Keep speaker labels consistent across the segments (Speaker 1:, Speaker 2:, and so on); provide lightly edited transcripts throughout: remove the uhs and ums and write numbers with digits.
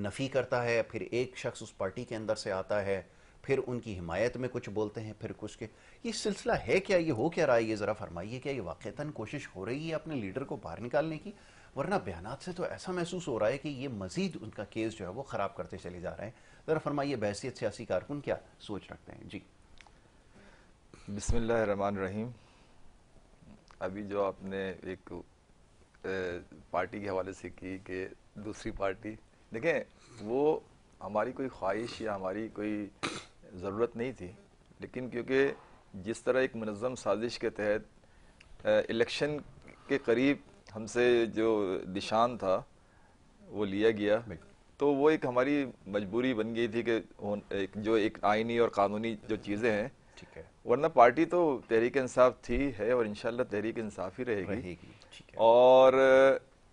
Speaker 1: نفی کرتا ہے، پھر ایک شخص اس پارٹی کے اندر سے آتا ہے، پھر ان کی حمایت میں کچھ بولتے ہیں، پھر کچھ کے یہ سلسلہ ہے کیا؟ یہ ہو کیا رہا ہے؟ یہ ذرا فرمائیے، کیا یہ واقعتاً کوشش ہو رہی ہے اپنے لیڈر کو باہر نکالنے کی؟ ورنہ بیانات سے تو ایسا محسوس ہو رہا ہے کہ یہ مزید ان کا کیس جو ہے وہ خراب کرتے چلے جا رہے ہیں۔ ذرا فرمائیے بحیثیت سیاسی کارکن کیا سوچ رکھتے ہیں؟ جی
Speaker 2: بسم اللہ الرحمن الرحیم۔ ابھی جو آپ نے ایک پارٹی کے حوالے سے کی کہ دوسری پارٹی، دیکھیں وہ ہماری کوئی خواہش یا ہماری کوئی ضرورت نہیں تھی، لیکن کیونکہ جس طرح ایک منظم سازش کے تحت الیکشن کے قریب ہم سے جو نشان تھا وہ لیا گیا، تو وہ ایک ہماری مجبوری بن گئی تھی کہ جو ایک آئینی اور قانونی جو چیزیں ہیں، ورنہ پارٹی تو تحریک انصاف تھی ہے اور انشاءاللہ تحریک انصاف ہی رہے گی، اور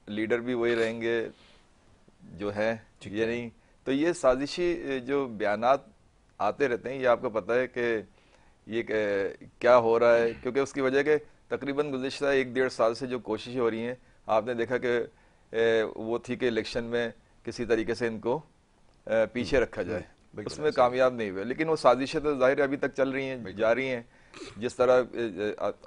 Speaker 2: لیڈر بھی وہی رہیں گے جو ہے، یہ نہیں تو یہ سازشی جو بیانات آتے رہتے ہیں، یہ آپ کو پتہ ہے کہ یہ کیا ہو رہا ہے، کیونکہ اس کی وجہ کہ تقریباً گزشتہ 1-1.5 سال سے جو کوششیں ہو رہی ہیں، آپ نے دیکھا کہ وہ تھی کہ الیکشن میں کسی طریقے سے ان کو پیچھے رکھا جائے، اس میں کامیاب نہیں ہوئے، لیکن وہ سازشیں تو ظاہر ابھی تک چل رہی ہیں، جاری ہیں۔ جس طرح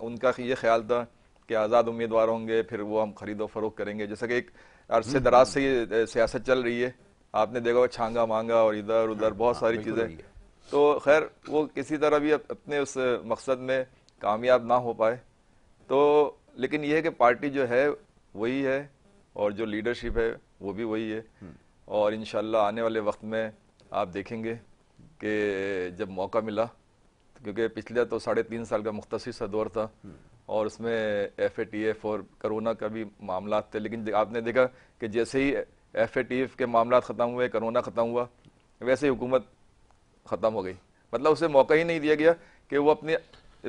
Speaker 2: ان کا یہ خیال تھا کہ آزاد امیدوار ہوں گے، پھر وہ ہم خرید و فروخت کریں گے، جیسا کہ ایک عرصے دراز سے یہ سیاست چل رہی ہے، آپ نے دیکھا چھانگا مانگا اور ادھر ادھر بہت ساری چیزیں، تو خیر وہ کسی طرح بھی اپنے اس مقصد میں کامیاب نہ ہو پائے، تو لیکن یہ ہے کہ پارٹی جو ہے وہی ہے اور جو لیڈرشپ ہے وہ بھی وہی ہے، اور انشاءاللہ آنے والے وقت میں آپ دیکھیں گے کہ جب موقع ملا، کیونکہ پچھلے تو 3.5 سال کا مختصر سا دور تھا اور اس میں ایف اے ٹی ایف اور کرونا کا بھی معاملات تھے، لیکن آپ نے دیکھا کہ جیسے ہی ایف اے ٹی ایف کے معاملات ختم ہوئے، کرونا ختم ہوا، ویسے ہی حکومت ختم ہو گئی، مطلب اسے موقع ہی نہیں دیا گیا کہ وہ اپنی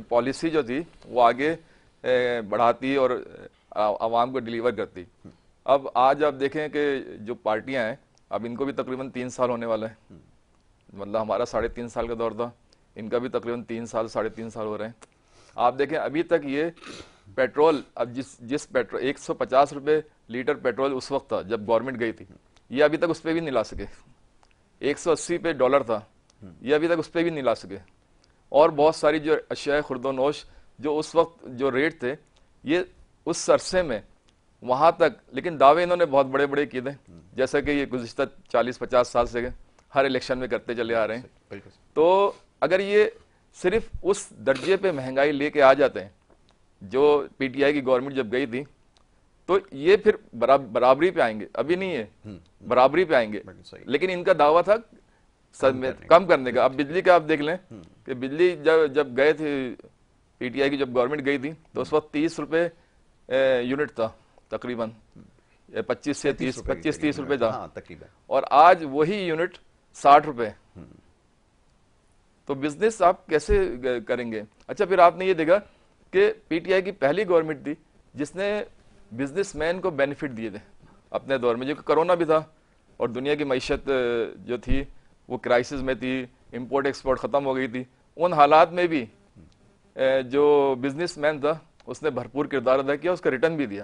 Speaker 2: پالیسی جو تھی وہ آگے بڑھاتی اور عوام کو ڈیلیور کرتی۔ اب آج آپ دیکھیں کہ جو پارٹیاں ہیں، اب ان کو بھی تقریباً 3 سال ہونے والا ہے، مطلب ہمارا 3.5 سال کا دور تھا، ان کا بھی تقریباً 3 سال 3.5 سال ہو رہے ہیں۔ آپ دیکھیں ابھی تک یہ پیٹرول، اب جس پیٹرول 150 روپے لیٹر پیٹرول اس وقت تھا جب گورنمنٹ گئی تھی، یہ ابھی تک اس پہ بھی نہیں لا سکے۔ 180 پہ ڈالر تھا، یہ ابھی تک اس پہ بھی نہیں لا سکے، اور بہت ساری جو اشیاء خرد و نوش جو اس وقت جو ریٹ تھے، یہ اس عرصے میں وہاں تک، لیکن دعوے انہوں نے بہت بڑے بڑے کیے تھے، جیسا کہ یہ گزشتہ 40-50 سال سے ہر الیکشن میں کرتے چلے آ رہے ہیں۔ تو اگر یہ صرف اس درجے پہ مہنگائی لے کے آ جاتے ہیں جو پی ٹی آئی کی گورنمنٹ جب گئی تھی، تو یہ پھر برابری پہ آئیں گے، ابھی نہیں ہے، برابری پہ آئیں گے، لیکن ان کا دعویٰ تھا کم کرنے کا۔ اب بجلی کا آپ دیکھ لیں کہ بجلی جب گئے تھے پی ٹی آئی کی جب گورنمنٹ گئی تھی تو اس وقت 30 روپے یونٹ تھا، تقریباً 25 سے 30 روپے تھا، اور آج وہی یونٹ 60 روپے۔ تو بزنس آپ کیسے کریں گے؟ اچھا پھر آپ نے یہ دیکھا کہ پی ٹی آئی کی پہلی گورنمنٹ تھی جس نے بزنس مین کو بینیفٹ دیے تھے اپنے دور میں، جو کہ کرونا بھی تھا اور دنیا کی معیشت جو تھی وہ کرائسس میں تھی، امپورٹ ایکسپورٹ ختم ہو گئی تھی، ان حالات میں بھی جو بزنس مین تھا اس نے بھرپور کردار ادا کیا، اس کا ریٹرن بھی دیا،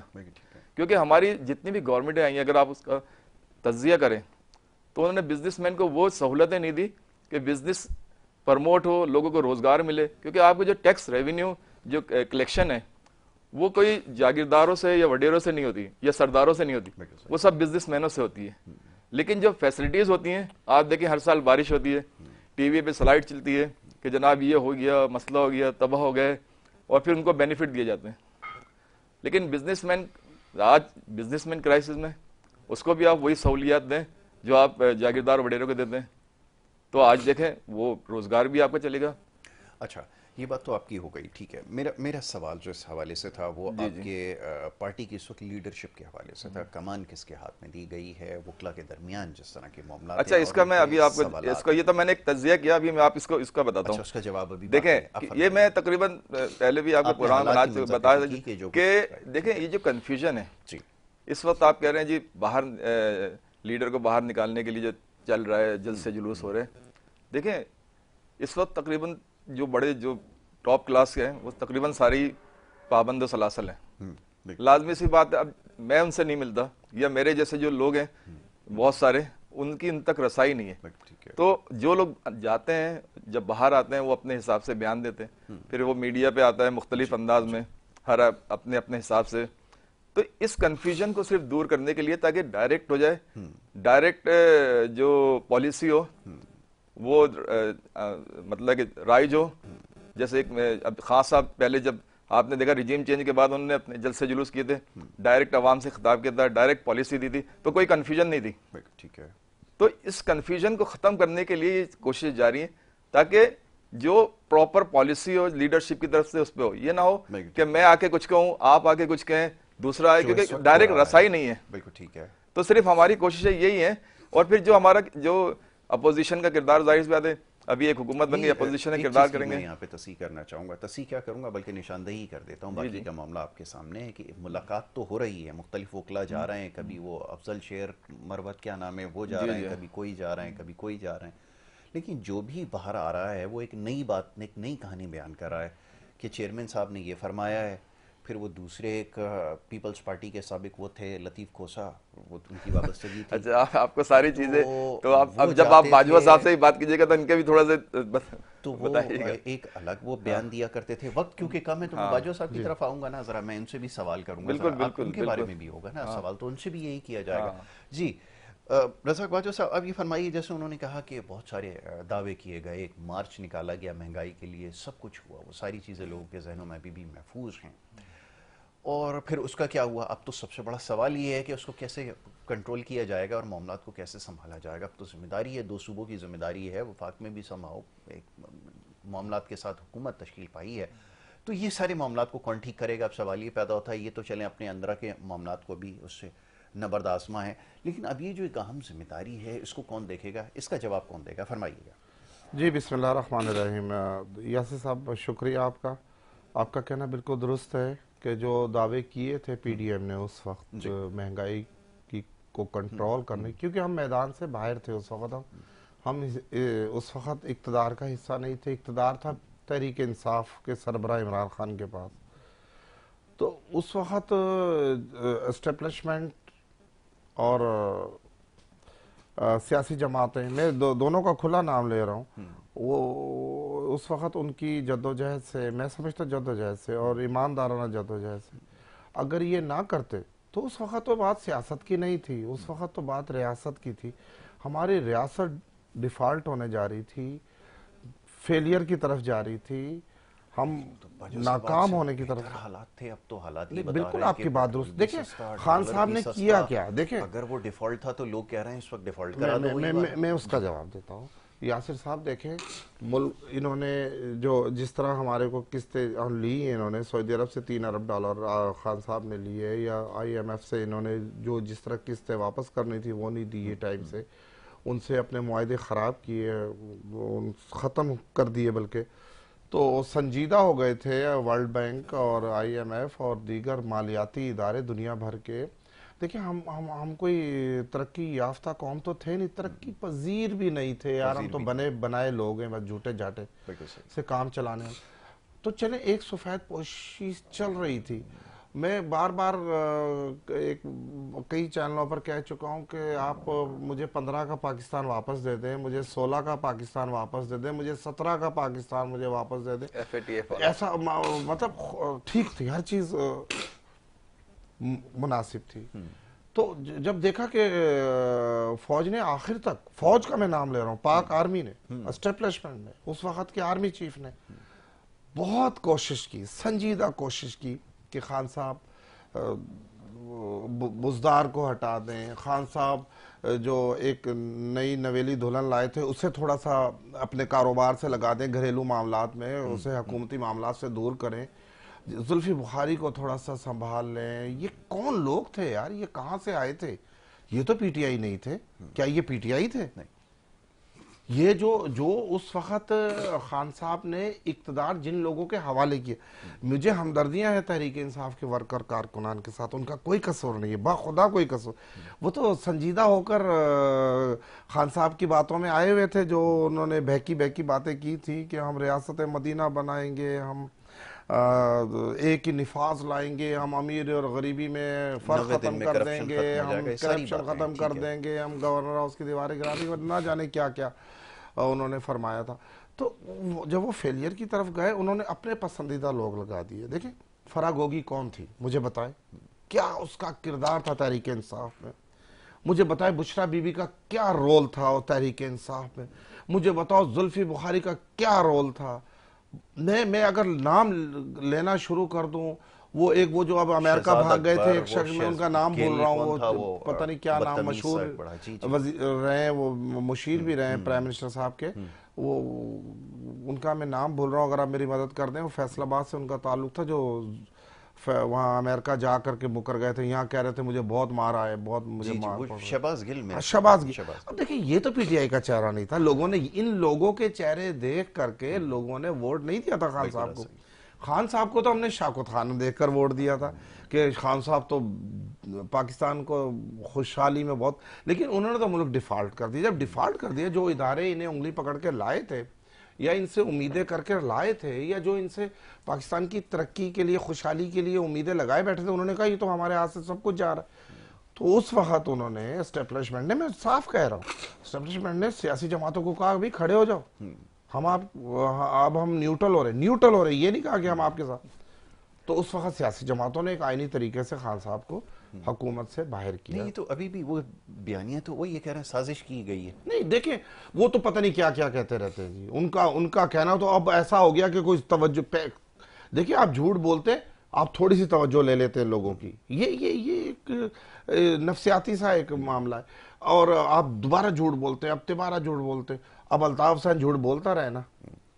Speaker 2: کیونکہ ہماری جتنی بھی گورنمنٹیں آئی ہیں اگر آپ اس کا تجزیہ کریں تو انہوں نے بزنس مین کو وہ سہولتیں نہیں دی کہ بزنس پرموٹ ہو، لوگوں کو روزگار ملے، کیونکہ آپ کو جو ٹیکس ریونیو جو کلیکشن ہے وہ کوئی جاگیرداروں سے یا وڈیروں سے نہیں ہوتی یا سرداروں سے نہیں ہوتی، وہ سب بزنس مینوں سے ہوتی ہے۔ لیکن جو فیسلٹیز ہوتی ہیں، آپ دیکھیں ہر سال بارش ہوتی ہے، ٹی وی پہ سلائڈ چلتی ہے کہ جناب یہ ہو گیا، مسئلہ ہو گیا، تباہ ہو گئے، اور پھر ان کو بینیفٹ دیے جاتے ہیں۔ لیکن بزنس مین آج بزنس مین کرائسس میں اس کو بھی آپ وہی سہولیات دیں جو آپ جاگیردار وڈیروں کو دیتے ہیں، تو آج دیکھیں وہ روزگار بھی آپ کا چلے گا۔
Speaker 1: اچھا یہ بات تو آپ کی ہو گئی، ٹھیک ہے۔ میرا سوال جو اس حوالے سے تھا وہ آپ کے پارٹی کی اس وقت لیڈرشپ کے حوالے سے تھا، کمان کس کے ہاتھ میں دی گئی ہے، وکلا کے درمیان جس طرح کے معاملات۔
Speaker 2: اچھا اس کا میں ابھی آپ کو اس کا یہ تو میں نے ایک تجزیہ کیا، ابھی میں آپ اس کا بتاتا ہوں،
Speaker 1: اس کا جواب ابھی
Speaker 2: دیکھیں یہ میں تقریباً پہلے بھی آپ کو پروگرام بنا بتایا تھا کہ دیکھیں یہ جو کنفیوژن ہے اس وقت، آپ کہہ رہے ہیں جی باہر لیڈر کو باہر نکالنے کے لیے جو چل رہا ہے، جلد سے جلوس ہو رہے ہیں، دیکھیں اس وقت تقریباً جو بڑے جو ٹاپ کلاس کے ہیں وہ تقریباً ساری پابند و سلاسل ہیں، لازمی سی بات ہے۔ اب میں ان سے نہیں ملتا، یا میرے جیسے جو لوگ ہیں بہت سارے، ان کی ان تک رسائی نہیں ہے.
Speaker 1: ٹھیک ہے.
Speaker 2: تو جو لوگ جاتے ہیں جب باہر آتے ہیں وہ اپنے حساب سے بیان دیتے ہیں, پھر وہ میڈیا پہ آتا ہے مختلف انداز میں, ہر اپنے اپنے حساب سے. تو اس کنفیوژن کو صرف دور کرنے کے لیے تاکہ ڈائریکٹ ہو جائے, ڈائریکٹ جو پالیسی ہو وہ مطلب کہ رائج ہو. جیسے اب خان صاحب پہلے جب آپ نے دیکھا ریجیم چینج کے بعد انہوں نے اپنے جلسے جلوس کیے تھے, ڈائریکٹ عوام سے خطاب کیا تھا, ڈائریکٹ پالیسی دی تھی, تو کوئی کنفیوژن نہیں تھی.
Speaker 1: ٹھیک ہے.
Speaker 2: تو اس کنفیوژن کو ختم کرنے کے لیے کوشش جاری ہے تاکہ جو پراپر پالیسی ہو لیڈرشپ کی طرف سے اس پہ ہو. یہ نہ ہو کہ میں آ کے کچھ کہوں, آپ آ کے کچھ کہیں, دوسرا آئے, کیونکہ ڈائریکٹ رسائی نہیں ہے.
Speaker 1: بالکل ٹھیک ہے.
Speaker 2: تو صرف ہماری کوششیں یہی ہیں. اور پھر جو ہمارا جو اپوزیشن کا کردار ظاہر سی بات ہے, ابھی ایک حکومت بن گئی, اپوزیشن کا کردار کریں گے.
Speaker 1: میں یہاں پہ تصحیح کرنا چاہوں گا, تصحیح کیا کروں گا بلکہ نشاندہی کر دیتا ہوں. باقی کا معاملہ آپ کے سامنے ہے کہ ملاقات تو ہو رہی ہے, مختلف وکلا جا رہے ہیں, کبھی وہ افضل شیر مروت کیا نام ہے وہ جا رہے ہیں, کبھی کوئی جا رہے ہیں, کبھی کوئی جا رہے ہیں. لیکن جو بھی باہر آ رہا ہے وہ ایک نئی بات, ایک نئی کہانی بیان کر رہا ہے کہ چیئرمین صاحب نے یہ فرمایا ہے. پھر وہ دوسرے ایک پیپلز پارٹی کے سابق وہ تھے لطیف کھوسا, وہ ان کی وابستگی تھی.
Speaker 2: اچھا, آپ کو ساری چیزیں تو اب جب آپ باجوہ صاحب سے ہی بات کیجیے گا تو ان کے بھی تھوڑا سا
Speaker 1: تو وہ ایک الگ وہ بیان دیا کرتے تھے. وقت کیونکہ کم ہے تو میں باجوہ صاحب کی طرف آؤں گا نا, ذرا میں ان سے بھی سوال کروں گا, ان کے بارے میں بھی ہوگا نا سوال, تو ان سے بھی یہی کیا جائے گا. جی رزاق باجوہ صاحب, اب یہ فرمائیے, جیسے انہوں نے کہا کہ بہت سارے دعوے کیے گئے, ایک مارچ نکالا گیا مہنگائی کے لیے, سب کچھ ہوا, وہ ساری چیزیں لوگوں کے ذہنوں میں ابھی بھی محفوظ ہیں. اور پھر اس کا کیا ہوا؟ اب تو سب سے بڑا سوال یہ ہے کہ اس کو کیسے کنٹرول کیا جائے گا اور معاملات کو کیسے سنبھالا جائے گا. اب تو ذمہ داری ہے, دو صوبوں کی ذمہ داری ہے, وفاق میں بھی سماؤ ایک معاملات کے ساتھ حکومت تشکیل پائی ہے, تو یہ سارے معاملات کو کون ٹھیک کرے گا؟ اب سوال یہ پیدا ہوتا ہے, یہ تو چلیں اپنے اندرہ کے معاملات کو بھی اس سے نبرد آزما ہے, لیکن اب یہ جو ایک اہم ذمہ داری ہے اس کو کون دیکھے گا, اس کا جواب کون دے گا؟ فرمائیے گا.
Speaker 3: جی بسم اللہ الرحمن الرحیم. یاسر صاحب شکریہ آپ کا. آپ کا کہنا بالکل درست ہے کہ جو دعوے کیے تھے پی ڈی ایم نے اس وقت مہنگائی کی کو کنٹرول کرنے, کیونکہ ہم میدان سے باہر تھے اس وقت, ہم اس وقت اقتدار کا حصہ نہیں تھے. اقتدار تھا تحریک انصاف کے سربراہ عمران خان کے پاس. تو اس وقت اسٹیبلشمنٹ اور سیاسی جماعتیں, میں دونوں کا کھلا نام لے رہا ہوں, وہ اس وقت ان کی جدوجہد سے, میں سمجھتا جدوجہد سے اور ایماندارانہ جدوجہد سے, اگر یہ نہ کرتے تو اس وقت تو بات سیاست کی نہیں تھی, اس وقت تو بات ریاست کی تھی. ہماری ریاست ڈیفالٹ ہونے جا رہی تھی, فیلئر کی طرف جا رہی تھی, ہم ناکام ہونے کی طرف.
Speaker 1: حالات تھے, اب تو حالات
Speaker 3: بالکل آپ کی بات درست. دیکھیں خان صاحب نے کیا کیا, دیکھیں
Speaker 1: اگر وہ ڈیفالٹ تھا تو لوگ کہہ رہے ہیں اس وقت ڈیفالٹ کرا دو.
Speaker 3: میں اس کا جواب دیتا ہوں. یاسر صاحب دیکھیں, انہوں نے جو جس طرح ہمارے کو قسطیں لی ہیں, انہوں نے سعودی عرب سے $3 ارب خان صاحب نے لیے, یا آئی ایم ایف سے انہوں نے جو جس طرح قسطیں واپس کرنی تھی وہ نہیں دی ٹائم سے, ان سے اپنے معاہدے خراب کیے, ختم کر دیے بلکہ. تو سنجیدہ ہو گئے تھے ورلڈ بینک اور آئی ایم ایف اور دیگر مالیاتی ادارے دنیا بھر کے. دیکھیں ہم کوئی ترقی یافتہ قوم تو تھے نہیں, ترقی پذیر بھی نہیں تھے یار, ہم تو بنائے لوگ ہیں بس جھوٹے جاٹے سے کام چلانے. تو چلے ایک سفید پوشی چل رہی تھی. میں بار بار کئی چینلوں پر کہہ چکا ہوں کہ آپ مجھے 15 کا پاکستان واپس دے دیں, مجھے 16 کا پاکستان واپس دے دیں, مجھے 17 کا پاکستان مجھے واپس دے دیں. ایسا مطلب ٹھیک تھی, ہر چیز مناسب تھی. تو جب دیکھا کہ فوج نے آخر تک, فوج کا میں نام لے رہا ہوں, پاک آرمی نے, اسٹیبلشمنٹ نے, اس وقت کے آرمی چیف نے بہت کوشش کی, سنجیدہ کوشش کی کہ خان صاحب بزدار کو ہٹا دیں, خان صاحب جو ایک نئی نویلی دلہن لائے تھے اسے تھوڑا سا اپنے کاروبار سے لگا دیں, گھریلو معاملات میں اسے حکومتی معاملات سے دور کریں, زلفی بخاری کو تھوڑا سا سنبھال لیں. یہ کون لوگ تھے یار, یہ کہاں سے آئے تھے؟ یہ تو پی ٹی آئی نہیں تھے. کیا یہ پی ٹی آئی تھے؟ یہ جو اس وقت خان صاحب نے اقتدار جن لوگوں کے حوالے کیے, مجھے ہمدردیاں ہیں تحریک انصاف کے ورکر کارکنان کے ساتھ, ان کا کوئی قصور نہیں ہے, باخدا کوئی قصور. وہ تو سنجیدہ ہو کر خان صاحب کی باتوں میں آئے ہوئے تھے, جو انہوں نے بہکی باتیں کی تھی کہ ہم ریاست مدینہ بنائیں گے, ہم ایک ہی نفاذ لائیں گے، ہم امیر اور غریبی میں فرق
Speaker 1: 90 دن
Speaker 3: ختم
Speaker 1: میں
Speaker 3: کر
Speaker 1: کرپشن
Speaker 3: دیں گے،
Speaker 1: ختم ہو
Speaker 3: ہم
Speaker 1: جائے گا، یہ ساری
Speaker 3: کرپشن
Speaker 1: باتیں
Speaker 3: ختم
Speaker 1: ٹھیک
Speaker 3: کر
Speaker 1: ہے۔
Speaker 3: دیں گے، ہم گورنر ہاؤس کی دیواریں گرا دیں گے، نہ جانے کیا کیا انہوں نے فرمایا تھا۔ تو جب وہ فیلئر کی طرف گئے، انہوں نے اپنے پسندیدہ لوگ لگا دیے۔ دیکھیں فرا گوگی کون تھی مجھے بتائیں، کیا اس کا کردار تھا تحریک انصاف میں؟ مجھے بتائیں بشرا بی بی کا کیا رول تھا وہ تحریک انصاف میں؟ مجھے بتاؤ زلفی بخاری کا کیا رول تھا؟ میں اگر نام لینا شروع کر دوں، وہ جو اب امریکہ
Speaker 1: شہزاد
Speaker 3: بھاگ گئے تھے
Speaker 1: اکبر،
Speaker 3: ایک شخص، میں ان کا نام بھول
Speaker 1: گیل
Speaker 3: رہا
Speaker 1: کون
Speaker 3: ہوں،
Speaker 1: تھا
Speaker 3: وہ پتہ نہیں کیا نام،
Speaker 1: بدتمیز
Speaker 3: مشہور
Speaker 1: سا ایک بڑا، جی جی
Speaker 3: رہے ہیں، وہ مشیر بھی رہے ہیں پرائم منسٹر صاحب کے، وہ ان کا میں نام بھول رہا ہوں، اگر آپ میری مدد کر دیں۔ وہ فیصل آباد سے ان کا تعلق تھا، جو وہاں امریکہ جا کر کے مکر گئے تھے، یہاں کہہ رہے تھے مجھے بہت مارا ہے، بہت مجھے
Speaker 1: جی جی،
Speaker 3: مار
Speaker 1: وہ
Speaker 3: پڑ رہا ہے۔
Speaker 1: شہباز گل میں
Speaker 3: شہباز گل۔ اب دیکھیں یہ تو پی ٹی آئی کا چہرہ نہیں تھا، لوگوں نے ان لوگوں کے چہرے دیکھ کر کے لوگوں نے ووٹ نہیں دیا تھا خان صاحب کو۔ خان صاحب کو تو ہم نے شوکت خان دیکھ کر ووٹ دیا تھا کہ خان صاحب تو پاکستان کو خوشحالی میں بہت، لیکن انہوں نے تو ملک ڈیفالٹ کر دیا۔ جب ڈیفالٹ کر دیا، جو ادارے انہیں انگلی پکڑ کے لائے تھے یا ان سے امیدیں کر کے لائے تھے، یا جو ان سے پاکستان کی ترقی کے لیے، خوشحالی کے لیے امیدیں لگائے بیٹھے تھے، انہوں نے کہا یہ تو ہمارے ہاتھ سے سب کچھ جا رہا ہے۔ تو اس وقت انہوں نے اسٹیبلشمنٹ نے، میں صاف کہہ رہا ہوں، اسٹیبلشمنٹ نے سیاسی جماعتوں کو کہا بھی کھڑے ہو جاؤ، اب ہم نیوٹرل ہو رہے ہیں، یہ نہیں کہا کہ ہم آپ کے ساتھ۔ تو اس وقت سیاسی جماعتوں نے ایک آئینی طریقے سے خان صاحب کو حکومت سے باہر کیا۔
Speaker 1: نہیں تو ابھی بھی وہ بیانیہ تو وہی یہ کہہ رہے ہیں سازش کی گئی ہے۔
Speaker 3: نہیں دیکھیں وہ تو پتہ نہیں کیا کیا کہتے رہتے ہیں جی، ان کا کہنا تو اب ایسا ہو گیا کہ کوئی توجہ دیکھیں آپ جھوٹ بولتے آپ تھوڑی سی توجہ لے لیتے ہیں لوگوں کی، یہ ایک نفسیاتی سا ایک معاملہ ہے، اور آپ دوبارہ جھوٹ بولتے ہیں، اب تبارہ جھوٹ بولتے ہیں۔ اب الطاف حسین جھوٹ بولتا رہے نا،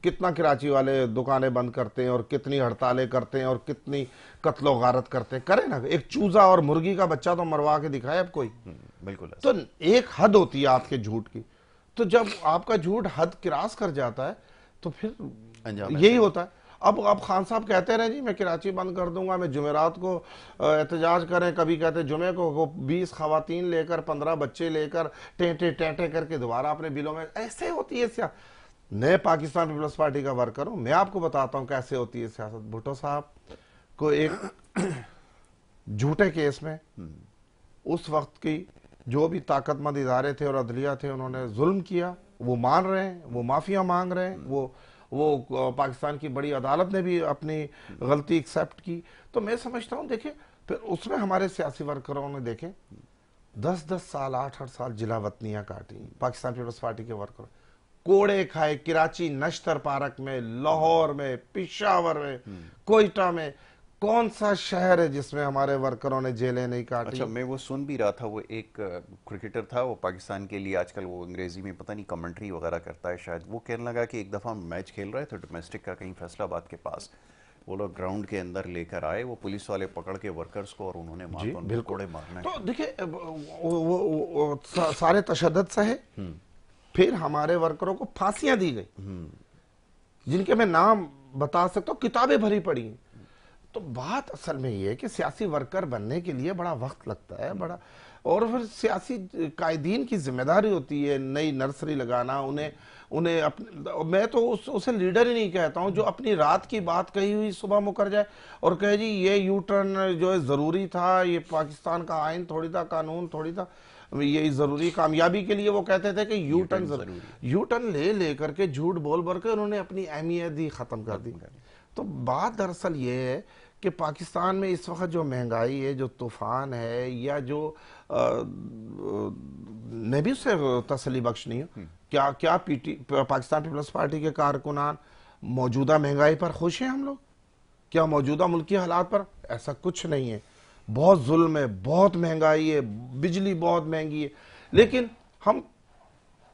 Speaker 3: کتنا کراچی والے دکانیں بند کرتے ہیں اور کتنی ہڑتالیں کرتے ہیں اور کتنی قتل و غارت کرتے ہیں، کرے نا، ایک چوزا اور مرغی کا بچہ تو مروا کے دکھائے اب کوئی۔
Speaker 1: بالکل
Speaker 3: تو ایک حد ہوتی ہے آپ کے جھوٹ کی، تو جب آپ کا جھوٹ حد کراس کر جاتا ہے تو پھر یہی ہوتا ہے۔ اب خان صاحب کہتے رہے جی میں کراچی بند کر دوں گا، میں جمعرات کو احتجاج کریں، کبھی کہتے جمعے کو 20 خواتین لے کر 15 بچے لے کر ٹینٹے کر کے دوبارہ اپنے بلوں میں، ایسے ہوتی ہے نئے پاکستان پیپلز پارٹی کا ورکر ہوں، میں آپ کو بتاتا ہوں کیسے ہوتی ہے سیاست۔ بھٹو صاحب کو ایک جھوٹے کیس میں اس وقت کی جو بھی طاقت مند ادارے تھے اور عدلیہ تھے، انہوں نے ظلم کیا، وہ مان رہے ہیں، وہ معافیاں مانگ رہے ہیں، وہ پاکستان کی بڑی عدالت نے بھی اپنی غلطی ایکسیپٹ کی۔ تو میں سمجھتا ہوں دیکھیں پھر اس میں ہمارے سیاسی ورکروں نے دیکھیں 10 سال 8 سال جلا وطنیاں کاٹی پاکستان پیپلز پارٹی کے ورکروں، کوڑے کھائے کراچی نشتر پارک میں، لاہور میں، پشاور میں، کوئٹہ میں، کون سا شہر ہے جس میں ہمارے ورکروں نے جیلیں نہیں کاٹی؟
Speaker 1: اچھا میں وہ سن بھی رہا تھا، وہ ایک کرکٹر تھا، وہ پاکستان کے لیے آج کل وہ انگریزی میں پتہ نہیں کمنٹری وغیرہ کرتا ہے شاید، وہ کہنے لگا کہ ایک دفعہ میچ کھیل رہے تھے ڈومیسٹک کا کہیں فیصل آباد کے پاس، وہ لوگ گراؤنڈ کے اندر لے کر آئے وہ پولیس والے پکڑ کے ورکرز کو، اور انہوں نے بالکل کوڑے مارنا۔
Speaker 3: تو دیکھیں سارے تشدد سہے، پھر ہمارے ورکروں کو پھانسیاں دی گئی جن کے میں نام بتا سکتا ہوں، کتابیں بھری پڑی ہیں۔ تو بات اصل میں یہ ہے کہ سیاسی ورکر بننے کے لیے بڑا وقت لگتا ہے، بڑا، اور پھر سیاسی قائدین کی ذمہ داری ہوتی ہے نئی نرسری لگانا، انہیں میں تو اسے لیڈر ہی نہیں کہتا ہوں جو اپنی رات کی بات کہی ہوئی صبح مکر جائے اور کہے جی یہ یو ٹرن جو ہے ضروری تھا، یہ پاکستان کا آئین تھوڑی تھا، قانون تھوڑی تھا، یہ ضروری کامیابی کے لیے وہ کہتے تھے کہ یو ٹرن لے کر کے جھوٹ بول کے انہوں نے اپنی اہمیت ہی ختم کر دی۔ تو بات دراصل یہ ہے کہ پاکستان میں اس وقت جو مہنگائی ہے، جو طوفان ہے، یا جو میں بھی اس سے تسلی بخش نہیں ہوں، کیا پاکستان پیپلز پارٹی کے کارکنان موجودہ مہنگائی پر خوش ہیں؟ ہم لوگ کیا موجودہ ملکی حالات پر؟ ایسا کچھ نہیں ہے، بہت ظلم ہے، بہت مہنگائی ہے، بجلی بہت مہنگی ہے، لیکن ہم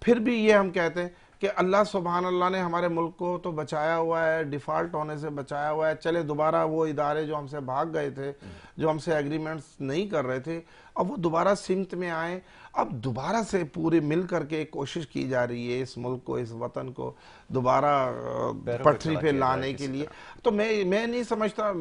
Speaker 3: پھر بھی یہ ہم کہتے ہیں کہ اللہ سبحان اللہ نے ہمارے ملک کو تو بچایا ہوا ہے، ڈیفالٹ ہونے سے بچایا ہوا ہے، چلے دوبارہ وہ ادارے جو ہم سے بھاگ گئے تھے، جو ہم سے ایگریمنٹس نہیں کر رہے تھے، اب وہ دوبارہ سمت میں آئیں. اب دوبارہ سے پورے مل کر کے کوشش کی جا رہی ہے اس ملک کو, اس وطن کو دوبارہ پٹری پہ لانے کے لیے. تو میں نہیں سمجھتا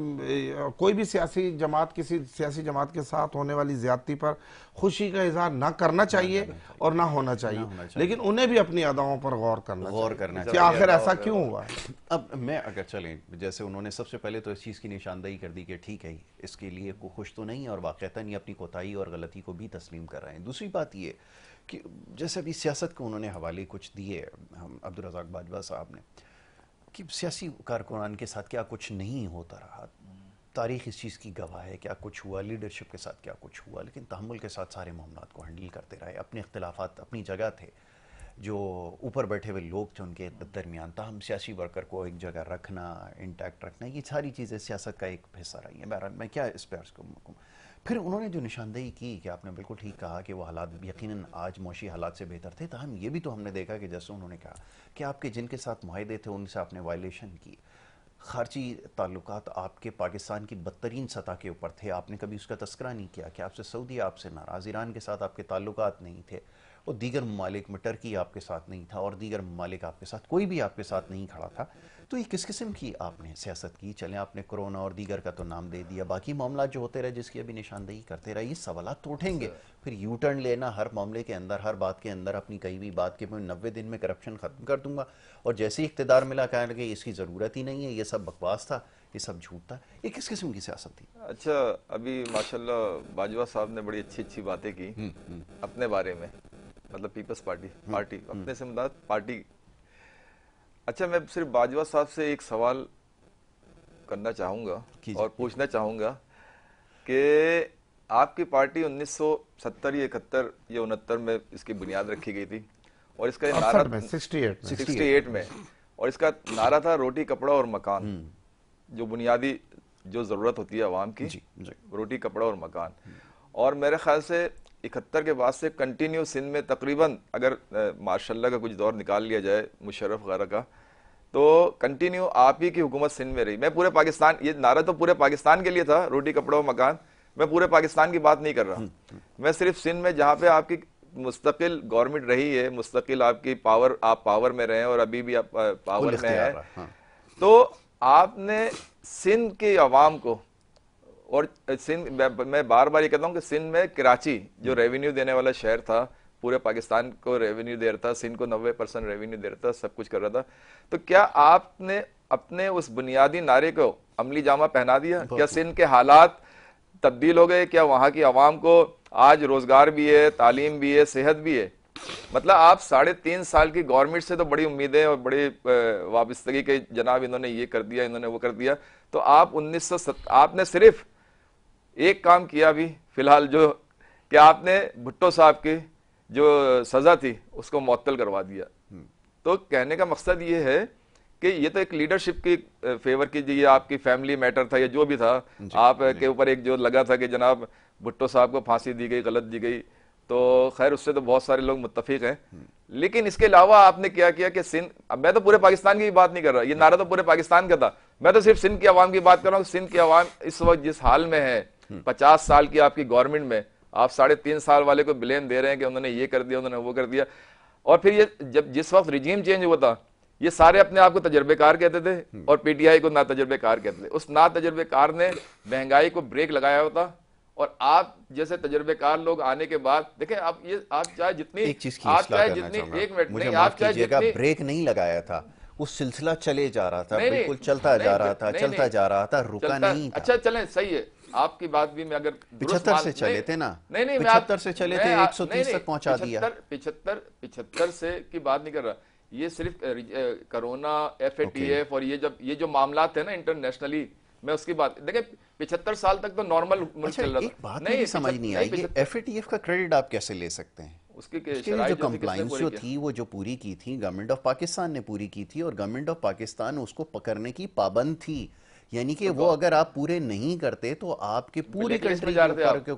Speaker 3: کوئی بھی سیاسی جماعت کسی سیاسی جماعت کے ساتھ ہونے والی زیادتی پر خوشی کا اظہار نہ کرنا چاہیے اور نہ ہونا چاہیے, لیکن انہیں بھی اپنی اداؤں پر غور کرنا چاہیے کہ آخر ایسا کیوں ہوا ہے.
Speaker 1: اب میں اگر چلیں, جیسے انہوں نے سب سے پہلے تو اس چیز کی نشاندہی کر دی کہ ٹھیک ہے اس کے لیے کوئی خوش تو نہیں, اور واقعتاً یہ اپنی کوتاہی اور غلطی کو بھی تسلیم کر رہے ہیں. دوسری بات یہ کہ جیسے ابھی سیاست کو انہوں نے حوالے کچھ دیے عبدالرزاق باجوہ صاحب نے, کہ سیاسی کارکنان کے ساتھ کیا کچھ نہیں ہوتا رہا, تاریخ اس چیز کی گواہ ہے, کیا کچھ ہوا, لیڈرشپ کے ساتھ کیا کچھ ہوا, لیکن تحمل کے ساتھ سارے معاملات کو ہینڈل کرتے رہے. اپنے اختلافات اپنی جگہ تھے, جو اوپر بیٹھے ہوئے لوگ تھے ان کے درمیان, تاہم سیاسی ورکر کو ایک جگہ رکھنا, انٹیکٹ رکھنا, یہ ساری چیزیں سیاست کا ایک حصہ رہی ہیں. بہرحال میں کیا اس پہ عرض کروں. پھر انہوں نے جو نشاندہی کی کہ آپ نے بالکل ٹھیک کہا کہ وہ حالات یقیناً آج معاشی حالات سے بہتر تھے, تاہم یہ بھی تو ہم نے دیکھا کہ جیسے انہوں نے کہا کہ آپ کے جن کے ساتھ معاہدے تھے ان سے آپ نے وائلیشن کی, خارجی تعلقات آپ کے پاکستان کی بدترین سطح کے اوپر تھے, آپ نے کبھی اس کا تذکرہ نہیں کیا کہ آپ سے سعودی آپ سے ناراض, ایران کے ساتھ آپ کے تعلقات نہیں تھے, اور دیگر ممالک میں ٹرکی آپ کے ساتھ نہیں تھا, اور دیگر ممالک آپ کے ساتھ کوئی بھی آپ کے ساتھ نہیں کھڑا تھا. تو یہ کس قسم کی آپ نے سیاست کی؟ چلیں آپ نے کرونا اور دیگر کا تو نام دے دیا, باقی معاملات جو ہوتے رہے جس کی ابھی نشاندہی کرتے رہے, یہ سوالات تو اٹھیں گے. پھر یو ٹرن لینا ہر معاملے کے اندر, ہر بات کے اندر اپنی کئی بھی بات کے میں 90 دن میں کرپشن ختم کر دوں گا, اور جیسے ہی اقتدار ملا کہنے لگے اس کی ضرورت ہی نہیں ہے, یہ سب بکواس تھا, یہ سب جھوٹ تھا. یہ کس قسم کی سیاست تھی؟
Speaker 2: اچھا, ابھی ماشاءاللہ باجوہ صاحب نے بڑی اچھی باتیں کی اپنے بارے میں, مطلب پیپلز پارٹی اپنے سے مراد پارٹی. اچھا, میں صرف باجوہ صاحب سے ایک سوال کرنا چاہوں گا اور پوچھنا چاہوں گا کہ آپ کی پارٹی 1970 یا 71 یا 69 میں اس کی بنیاد رکھی گئی تھی, اور اس کا نعرہ 68 میں, اور اس کا نعرہ تھا روٹی کپڑا اور مکان, جو بنیادی جو ضرورت ہوتی ہے عوام کی, روٹی کپڑا اور مکان. اور میرے خیال سے 71 کے بعد سے کنٹینیو سندھ میں تقریباً اگر ماشاءاللہ کا کچھ دور نکال لیا جائے مشرف وغیرہ کا, تو کنٹینیو آپ ہی کی حکومت سندھ میں رہی. میں پورے پاکستان, یہ نعرہ تو پورے پاکستان کے لیے تھا, روٹی کپڑا اور مکان, میں پورے پاکستان کی بات نہیں کر رہا, میں صرف سندھ میں جہاں پہ آپ کی مستقل گورنمنٹ رہی ہے, مستقل آپ کی پاور, آپ پاور میں رہے ہیں اور ابھی بھی آپ پاور میں ہیں, تو آپ نے سندھ کے عوام کو, اور سندھ میں بار بار یہ کہتا ہوں کہ سندھ میں کراچی جو ریونیو دینے والا شہر تھا, پورے پاکستان کو ریونیو دے رہا تھا, سندھ کو 90% ریونیو دے رہا تھا, سب کچھ کر رہا تھا, تو کیا آپ نے اپنے اس بنیادی نعرے کو عملی جامہ پہنا دیا؟ کیا سندھ کے حالات تبدیل ہو گئے؟ کیا وہاں کی عوام کو آج روزگار بھی ہے, تعلیم بھی ہے, صحت بھی ہے؟ مطلب آپ 3.5 سال کی گورنمنٹ سے تو بڑی امیدیں اور بڑی وابستگی کہ جناب انہوں نے یہ کر دیا, انہوں نے وہ کر دیا, تو آپ نے صرف ایک کام کیا بھی فی الحال, جو کہ آپ نے بھٹو صاحب کی جو سزا تھی اس کو معطل کروا دیا. تو کہنے کا مقصد یہ ہے کہ یہ تو ایک لیڈرشپ کی فیور کی, یہ آپ کی فیملی میٹر تھا یا جو بھی تھا, آپ کے اوپر ایک جو لگا تھا کہ جناب بھٹو صاحب کو پھانسی دی گئی, غلط دی گئی, تو خیر اس سے تو بہت سارے لوگ متفق ہیں. لیکن اس کے علاوہ آپ نے کیا کیا کہ سندھ, اب میں تو پورے پاکستان کی بات نہیں کر رہا, یہ نعرہ تو پورے پاکستان کا تھا, میں تو صرف سندھ کی عوام کی بات کر رہا ہوں. سندھ کی عوام اس وقت جس حال میں ہے, 50 سال کی آپ کی گورنمنٹ میں, آپ 3.5 سال والے کو بلیم دے رہے ہیں کہ انہوں نے یہ کر دیا, انہوں نے وہ کر دیا. اور پھر یہ جس وقت رجیم چینج ہوا تھا, یہ سارے اپنے آپ کو تجربے کار کہتے تھے اور پی ٹی آئی کو نا تجربے کار کہتے تھے. اس نا تجربے کار نے مہنگائی کو بریک لگایا ہوتا, اور آپ جیسے تجربے کار لوگ آنے کے بعد دیکھیں, آپ چاہے جتنی,
Speaker 1: ایک چیز کی اصلاح کرنا چاہوں گا,
Speaker 2: ایک منٹ
Speaker 1: مجھے
Speaker 2: نہیں,
Speaker 1: معاف
Speaker 2: آپ چاہے
Speaker 1: کیجیے گا,
Speaker 2: جتنی,
Speaker 1: بریک نہیں لگایا تھا, وہ سلسلہ چلے جا رہا تھا, بالکل چلتا جا رہا تھا, چلتا جا رہا تھا, رکا نہیں تھا.
Speaker 2: اچھا چلیں, صحیح ہے آپ کی بات بھی, میں اگر
Speaker 1: 75 سے چلے تھے نا,
Speaker 2: نہیں
Speaker 1: 75 سے چلے تھے, 130 تک پہنچا دیا.
Speaker 2: 75 سے کی بات نہیں کر رہا, یہ صرف کرونا, FATF اور یہ جو معاملات تھے نا انٹرنیشنلی, میں اس کی بات, دیکھیں 75 سال تک تو نارمل ملک چل رہا تھا.
Speaker 1: ایک بات نہیں سمجھ نہیں آئی, یہ FATF کا کریڈٹ آپ کیسے لے سکتے ہیں؟ اس کے جو کمپلائنس جو تھی وہ جو پوری کی تھی گورنمنٹ آف پاکستان نے پوری کی تھی, اور گورنمنٹ آف پاکستان اس کو پکڑنے کی پابند تھی. یعنی کہ وہ اگر آپ پورے نہیں کرتے تو آپ کے پوری کنٹری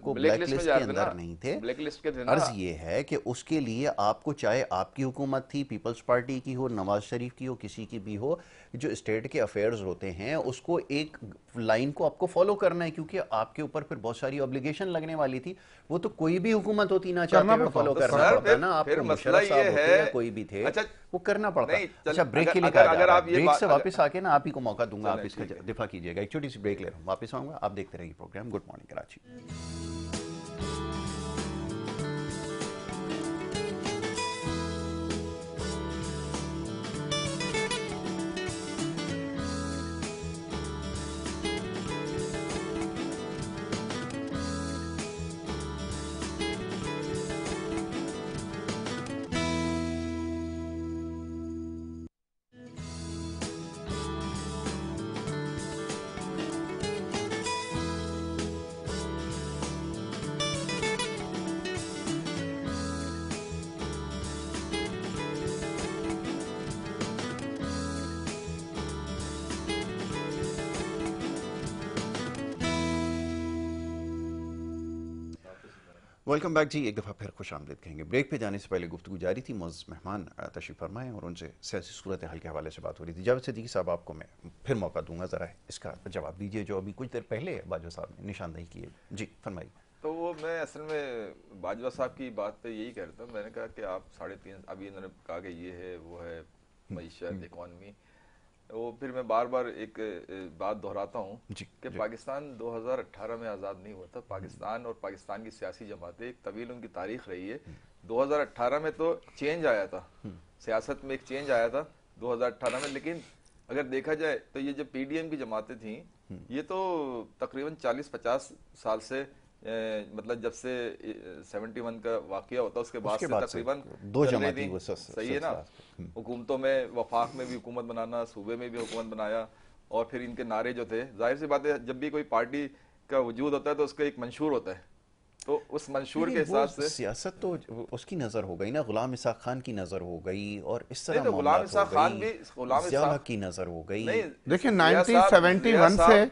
Speaker 1: کو بلیک لسٹ کے اندر نہیں تھے. عرض یہ ہے کہ اس کے لیے آپ کو, چاہے آپ کی حکومت تھی, پیپلز پارٹی کی ہو, نواز شریف کی ہو, کسی کی بھی ہو, جو اسٹیٹ کے افیئرز ہوتے ہیں اس کو ایک لائن کو آپ کو فالو کرنا ہے, کیونکہ آپ کے اوپر پھر بہت ساری اوبلیگیشن لگنے والی تھی. وہ تو کوئی بھی حکومت ہوتی نہ چاہتے ہوئے فالو کرنا پڑتا ہے نا. آپ کو مشرف صاحب ہوتے یا کوئی بھی تھے وہ کرنا پڑتا. اچھا بریک کے لیے کہا جا رہا ہے, بریک سے واپس آ کے نا آپ ہی کو موقع دوں گا, آپ اس کا دفاع کیجیے گا. ایک چھوٹی سی بریک لے رہا ہوں, واپس آؤں گا. آپ دیکھتے رہیے programme good morning Karachi. Welcome back جی, ایک دفعہ پھر خوش آمدید کہیں گے. بریک پہ جانے سے پہلے گفتگو جاری تھی, معزز مہمان تشریف فرمائے اور ان سے سیاسی صورتحال کے حوالے سے بات ہو رہی تھی. جاوید صدیقی صاحب, آپ کو میں پھر موقع دوں گا, ذرا اس کا جواب دیجیے جو ابھی کچھ دیر پہلے باجوہ صاحب نے نشاندہی کی ہے. جی فرمائیے.
Speaker 2: تو وہ میں اصل میں باجوہ صاحب کی بات پہ یہی کہہ رہا تھا. میں نے کہا کہ آپ 3.5, ابھی انہوں نے کہا کہ یہ ہے وہ ہے معیشت, اکانومی. وہ پھر میں بار بار ایک بات دہراتا ہوں کہ پاکستان 2018 میں آزاد نہیں ہوا تھا. پاکستان اور پاکستان کی سیاسی جماعتیں ایک طویل ان کی تاریخ رہی ہے. 2018 میں تو چینج آیا تھا, سیاست میں ایک چینج آیا تھا 2018 میں. لیکن اگر دیکھا جائے تو یہ جو پی ڈی ایم کی جماعتیں تھیں یہ تو تقریباً 40-50 سال سے, مطلب جب سے 71 کا واقعہ ہوتا اس کے بعد سے تقریباً
Speaker 1: دو جماعتیں,
Speaker 2: صحیح ہے نا. حکومتوں میں, وفاق میں بھی حکومت بنانا, صوبے میں بھی حکومت بنایا, اور پھر ان کے نعرے جو تھے, ظاہر سی بات ہے جب بھی کوئی پارٹی کا وجود ہوتا ہے تو اس کا ایک منشور ہوتا ہے, تو اس منشور کے حساب سے
Speaker 1: سیاست تو اس کی نظر ہو گئی نا, غلام اسحاق خان کی نظر ہو گئی, اور اس طرح
Speaker 2: غلام اسحاق خان بھی,
Speaker 1: ضیاء الحق کی نظر ہو گئی.
Speaker 3: دیکھیں 1971 سے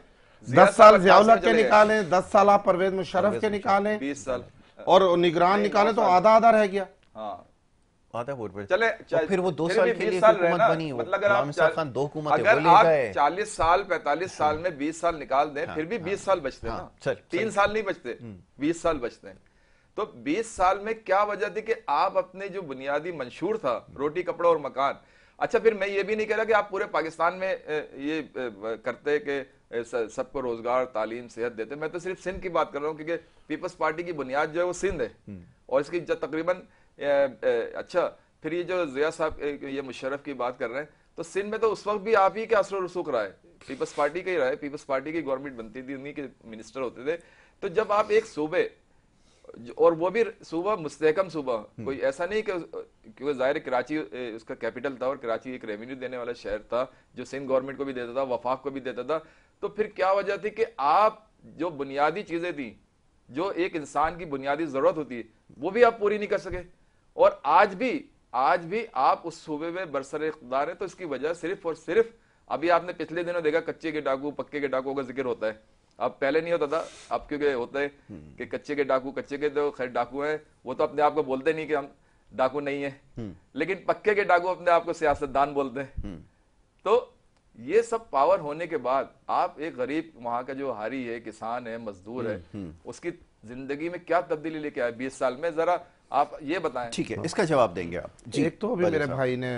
Speaker 3: 10 سال ضیاء الحق کے نکالیں, 10 سال آپ پرویز مشرف کے نکالیں,
Speaker 2: 20 سال
Speaker 3: اور نگران نکالیں تو آدھا آدھا رہ گیا.
Speaker 2: ہاں
Speaker 1: آدھا ووٹ
Speaker 2: چلے,
Speaker 1: پھر وہ 2 سال کے لیے حکومت بنی. غلام اسحاق خان 2 حکومتیں وہ لے گئے.
Speaker 2: 40 سال 45 سال میں 20 سال نکال دیں پھر بھی 20 سال بچتے ہیں نا, 3 سال نہیں بچتے, 20 سال بچتے ہیں. تو 20 سال میں کیا وجہ تھی کہ آپ اپنے جو بنیادی منشور تھا, روٹی کپڑا اور مکان. اچھا پھر میں یہ بھی نہیں کہہ رہا کہ آپ پورے پاکستان میں یہ کرتے کہ سب کو روزگار, تعلیم, صحت دیتے. میں تو صرف سندھ کی بات کر رہا ہوں, کیونکہ پیپلز پارٹی کی بنیاد جو ہے وہ سندھ ہے, اور اس کی تقریباً اچھا پھر یہ جو ضیاء صاحب یہ مشرف کی بات کر رہے ہیں, تو سندھ میں تو اس وقت بھی آپ ہی کے اثر و رسوخ رہا ہے, پیپلز پارٹی کا ہی رہا ہے, پیپلز پارٹی کی گورنمنٹ بنتی تھی, انہی کے منسٹر ہوتے تھے. تو جب آپ ایک صوبے, اور وہ بھی صوبہ مستحکم صوبہ, کوئی ایسا نہیں کہ, کیونکہ ظاہر کراچی اس کا کیپٹل تھا اور کراچی ایک ریونیو دینے والا شہر تھا جو سندھ گورنمنٹ کو بھی دیتا تھا, وفاق کو بھی دیتا تھا. تو پھر کیا وجہ تھی کہ آپ جو بنیادی چیزیں تھیں, جو ایک انسان کی بنیادی ضرورت ہوتی ہے, وہ بھی آپ پوری نہیں کر سکے. اور آج بھی آپ اس صوبے میں برسر اقتدار ہیں. تو اس کی وجہ صرف اور صرف, ابھی آپ نے پچھلے دنوں دیکھا کچے کے ڈاکو پکے کے ڈاکو کا ذکر ہوتا ہے. اب پہلے نہیں ہوتا تھا, اب کیونکہ ہوتا ہے کہ کچے کے ڈاکو, کچے کے تو خیر ڈاکو ہیں, وہ تو اپنے آپ کو بولتے نہیں کہ ہم ڈاکو نہیں ہیں, لیکن پکے کے ڈاکو اپنے آپ کو سیاستدان بولتے ہیں. تو یہ سب پاور ہونے کے بعد آپ ایک غریب وہاں کا جو ہاری ہے, کسان ہے, مزدور ہے, اس کی زندگی میں کیا تبدیلی لے کے آئے 20 سال میں, ذرا آپ یہ بتائیں.
Speaker 1: ٹھیک ہے, اس کا جواب دیں گے آپ.
Speaker 3: ایک تو ابھی میرے بھائی نے,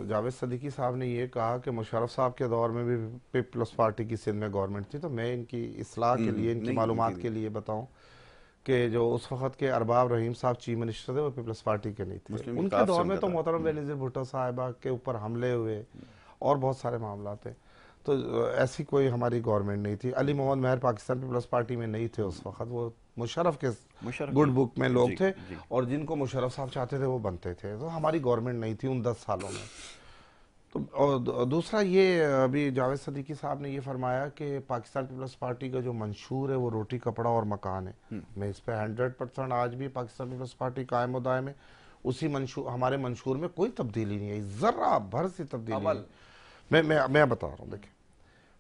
Speaker 3: جاوید صدیقی صاحب نے یہ کہا کہ مشرف صاحب کے دور میں بھی پیپلز پارٹی کی سندھ میں گورنمنٹ تھی. تو میں ان کی اصلاح کے لیے, ان کی معلومات کے لیے بتاؤں کہ جو اس وقت کے ارباب رحیم صاحب چیف منسٹر تھے وہ پیپلز پارٹی کے نہیں تھے. ان کے دور میں تو محترم بینظیر بھٹو صاحبہ کے اوپر حملے ہوئے اور بہت سارے معاملات ہیں. تو ایسی کوئی ہماری گورنمنٹ نہیں تھی. علی محمد مہر پاکستان پیپلز پارٹی میں نہیں تھے اس وقت, وہ مشرف کے گڈ بک میں لوگ تھے, اور جن کو مشرف صاحب چاہتے تھے وہ بنتے تھے. تو ہماری گورنمنٹ نہیں تھی ان 10 سالوں میں. تو اور دوسرا یہ, ابھی جاوید صدیقی صاحب نے یہ فرمایا کہ پاکستان پیپلز پارٹی کا جو منشور ہے وہ روٹی کپڑا اور مکان ہے. میں اس پہ 100% آج بھی پاکستان پیپلز پارٹی قائم و دائم ہے. اسی منشور, ہمارے منشور میں کوئی تبدیلی نہیں ہے, ذرہ بھر سی تبدیلی نہیں. میں بتا رہا ہوں, دیکھیں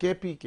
Speaker 3: KPK,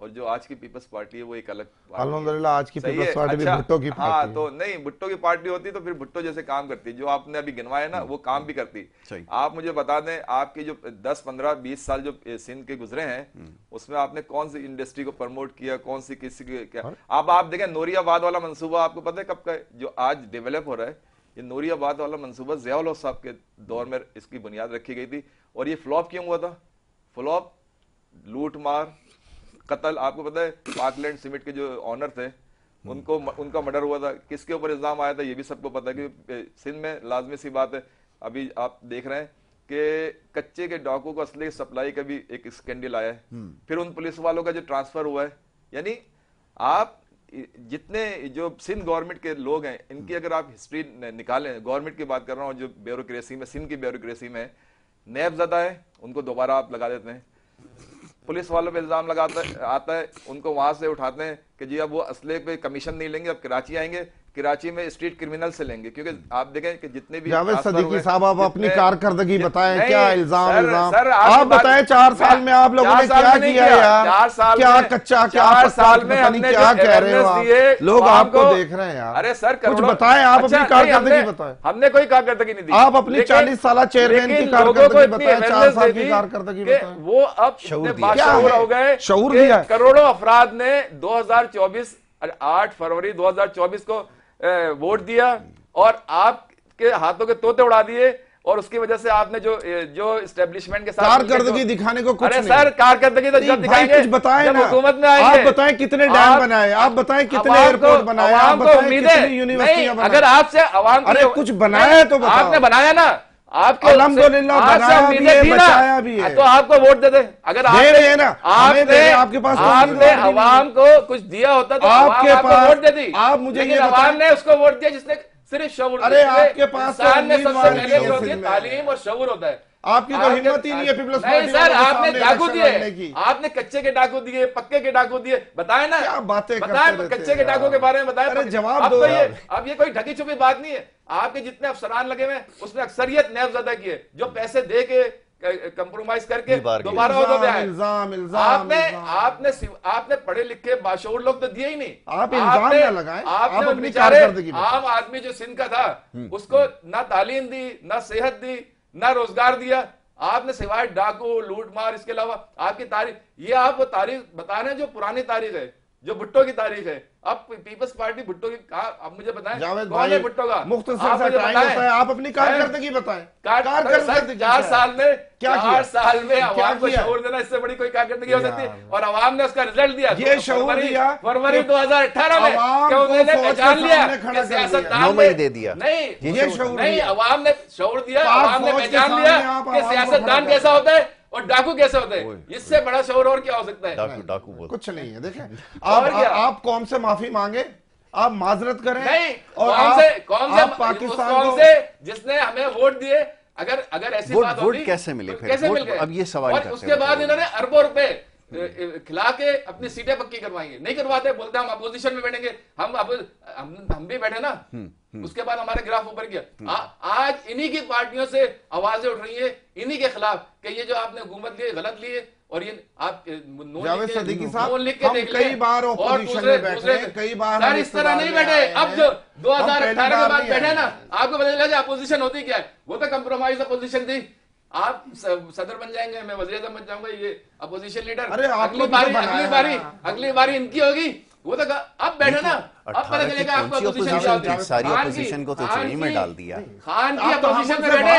Speaker 2: اور جو آج کی پیپلز پارٹی ہے وہ ایک الگ
Speaker 3: الحمدللہ آج کی پیپلز پارٹی بھی بھٹو کی
Speaker 2: ہاں
Speaker 3: پارٹی
Speaker 2: تو نہیں بھٹو کی پارٹی ہوتی تو پھر بھٹو جیسے کام کرتی, جو آپ نے ابھی گنوایا نا وہ کام بھی کرتی. آپ مجھے بتا دیں آپ کی جو 10 15 20 سال جو سندھ کے گزرے ہیں اس میں آپ نے کون سی انڈسٹری کو پروموٹ کیا, کون سی کسی کیا. آپ دیکھیں نوری آباد والا منصوبہ آپ کو پتہ ہے کب کا ہے جو آج ڈیولپ ہو رہا ہے؟ یہ نوری آباد والا منصوبہ ضیاء الحق صاحب کے دور میں اس کی بنیاد رکھی گئی تھی. اور یہ فلاپ کیوں ہوا تھا؟ فلاپ لوٹ مار قتل. آپ کو پتہ ہے پاک لینڈ سیمنٹ کے جو آنر تھے ان کا مرڈر ہوا تھا. کس کے اوپر الزام آیا تھا یہ بھی سب کو پتہ ہے کہ سندھ میں لازمی سی بات ہے ابھی آپ دیکھ رہے ہیں کہ کچے کے ڈاکو کو اسلحے کی سپلائی کا بھی ایک اسکینڈل آیا ہے. پھر ان پولیس والوں کا جو ٹرانسفر ہوا ہے, یعنی آپ جتنے جو سندھ گورنمنٹ کے لوگ ہیں ان کی اگر آپ ہسٹری نکالیں, گورنمنٹ کی بات کر رہا ہوں, جو بیوروکریسی میں سندھ کی بیوروکریسی میں نیب زدہ ہے ان کو دوبارہ آپ لگا دیتے ہیں. پولیس والوں پہ الزام آتا ہے ان کو وہاں سے اٹھاتے ہیں کہ جی اب وہ اسلحے پہ کمیشن نہیں لیں گے, اب کراچی آئیں گے, کراچی میں اسٹریٹ کرمنل سے لیں گے. کیونکہ آپ دیکھیں کہ جتنے بھی
Speaker 3: جاوید صدیقی صاحب آپ اپنی کارکردگی بتائیں, کیا الزام آپ بتائیں 4 سال میں آپ لوگوں نے کیا کیا یار, کیا کچا کیا پکا پتہ نہیں کیا کہہ رہے ہو آپ لوگ, آپ کو دیکھ رہے ہیں یار.
Speaker 2: ارے سر
Speaker 3: کچھ بتائیں, آپ اپنی کارکردگی بتائیں.
Speaker 2: ہم نے کوئی کارکردگی نہیں دی.
Speaker 3: آپ اپنی 40 سالہ چیئرمین کی کارکردگی بتائیں, 4 سال کی کارکردگی بتائیں.
Speaker 2: وہ اب باشعور ہو گئے,
Speaker 3: شعور دیا,
Speaker 2: کروڑوں افراد نے 2024 8 فروری 2024 کو ووٹ دیا اور آپ کے ہاتھوں کے طوطے اڑا دیے. اور اس کی وجہ سے آپ نے جو اسٹیبلشمنٹ کے ساتھ
Speaker 3: کارکردگی دکھانے کو کچھ نہیں.
Speaker 2: ارے سر کارکردگی تو جب دکھائیں گے جب حکومت میں آئیں گے.
Speaker 3: آپ بتائیں کتنے ڈیم بنائے, آپ بتائیں کتنے ایئرپورٹ بنائے, آپ بتائیں کتنی یونیورسٹیاں بنائے.
Speaker 2: اگر آپ سے عوام
Speaker 3: ارے کچھ بنایا ہے تو بتاؤ.
Speaker 2: آپ نے بنایا نا, آپ کو
Speaker 3: الحمدللہ بنایا بھی ہے, بچایا بھی ہے,
Speaker 2: تو آپ کو ووٹ دے دیں. اگر آپ کے پاس عوام کو کچھ دیا ہوتا تو
Speaker 3: آپ کے پاس
Speaker 2: ووٹ دے دی.
Speaker 3: آپ مجھے یہ
Speaker 2: عوام نے اس کو ووٹ دیا جس نے صرف شعور.
Speaker 3: ارے آپ کے پاس
Speaker 2: انسان میں سب سے پہلے جو ہوتی ہے تعلیم اور شعور ہوتا ہے.
Speaker 3: آپ کی تو ہمت ہی نہیں ہے پیپلز پارٹی.
Speaker 2: نہیں سر, آپ نے ڈاکو دیے, آپ نے کچے کے ڈاکو دیے, پکے کے ڈاکو دیے. بتائیں نا,
Speaker 3: کیا باتیں
Speaker 2: بتائیں کچے کے ڈاکو کے بارے میں بتائیں.
Speaker 3: ارے جواب دو.
Speaker 2: اب یہ کوئی ڈھکی چھپی بات نہیں ہے. آپ کے جتنے افسران لگے ہوئے اس میں اکثریت نیب زدہ کی ہے, جو پیسے دے کے کمپرومائز کر کے دوبارہ عہدوں پہ آئے. آپ نے پڑھے لکھے باشعور لوگ تو دیے ہی نہیں.
Speaker 3: آپ الزام نہ لگائیں,
Speaker 2: آپ نے بیچارے عام آدمی جو سندھ کا تھا اس کو نہ تعلیم دی, نہ صحت دی, نہ روزگار دیا. آپ نے سوائے ڈاکو لوٹ مار اس کے علاوہ آپ کی تاریخ, یہ آپ وہ تاریخ بتا رہے ہیں جو پرانی تاریخ ہے, جو بھٹو کی تاریخ ہے. اب پیپلز پارٹی بھٹو کی کہا, اب مجھے بتائیں کون ہے بھٹو کا؟
Speaker 3: مختصر سا ٹائم ہوتا ہے, آپ اپنی کارکردگی بتائیں.
Speaker 2: 4 سال میں 4 سال میں عوام کو شعور دینا, اس سے بڑی کوئی کارکردگی ہو سکتی ہے. اور عوام نے اس کا رزلٹ دیا.
Speaker 3: یہ شعور دیا
Speaker 2: فروری 2018 میں کہ انہوں نے پہچان لیا کہ سیاستدان
Speaker 1: دے دیا.
Speaker 2: نہیں, عوام نے شعور دیا, عوام نے پہچان لیا کہ سیاستدان کیسا ہوتا ہے اور ڈاکو کیسے ہوتے ہیں. اس سے بڑا شعور اور کیا ہو سکتا ہے؟
Speaker 3: کچھ نہیں ہے. دیکھیں آپ قوم سے معافی مانگے, آپ معذرت کریں.
Speaker 2: نہیں,
Speaker 3: کون سے پاکستان کو
Speaker 2: جس نے ہمیں ووٹ دیے, اگر ایسی بات ہوتی
Speaker 1: کیسے ملے,
Speaker 2: کیسے مل گئے؟
Speaker 1: اب یہ سوال
Speaker 2: اور اس کے بعد انہوں نے اربوں روپے کھلا کے اپنی سیٹیں پکی کروائیں گے. نہیں کرواتے, بولتے ہم اپوزیشن میں بیٹھیں گے. ہم بھی بیٹھے نا, اس کے بعد ہمارے گراف اوپر گیا. آج انہی کی پارٹیوں سے آوازیں اٹھ رہی ہیں انہی کے خلاف کہ یہ جو آپ نے حکومت لی غلط لی ہے. اور یہ آپ
Speaker 3: جاوید صدیقی صاحب, ہم کئی بار اپوزیشن میں بیٹھے, کئی بار
Speaker 2: سر اس طرح نہیں بیٹھے. اب جو 2018 کے بعد بیٹھے نا, آپ کو پتہ چلا کہ اپوزیشن ہوتی کیا ہے. وہ تو کمپرومائز اپوزیشن تھی. آپ صدر بن جائیں گے, میں وزیر اعظم بن جاؤں گا, یہ اپوزیشن لیڈر اگلی باری ان کی ہوگی. وہ تو اب بیٹھے نا, اب پتہ چلے گا آپ کو اپوزیشن.
Speaker 1: ساری اپوزیشن کو تو چوری میں ڈال دیا.
Speaker 2: خان کی اپوزیشن میں بیٹھے.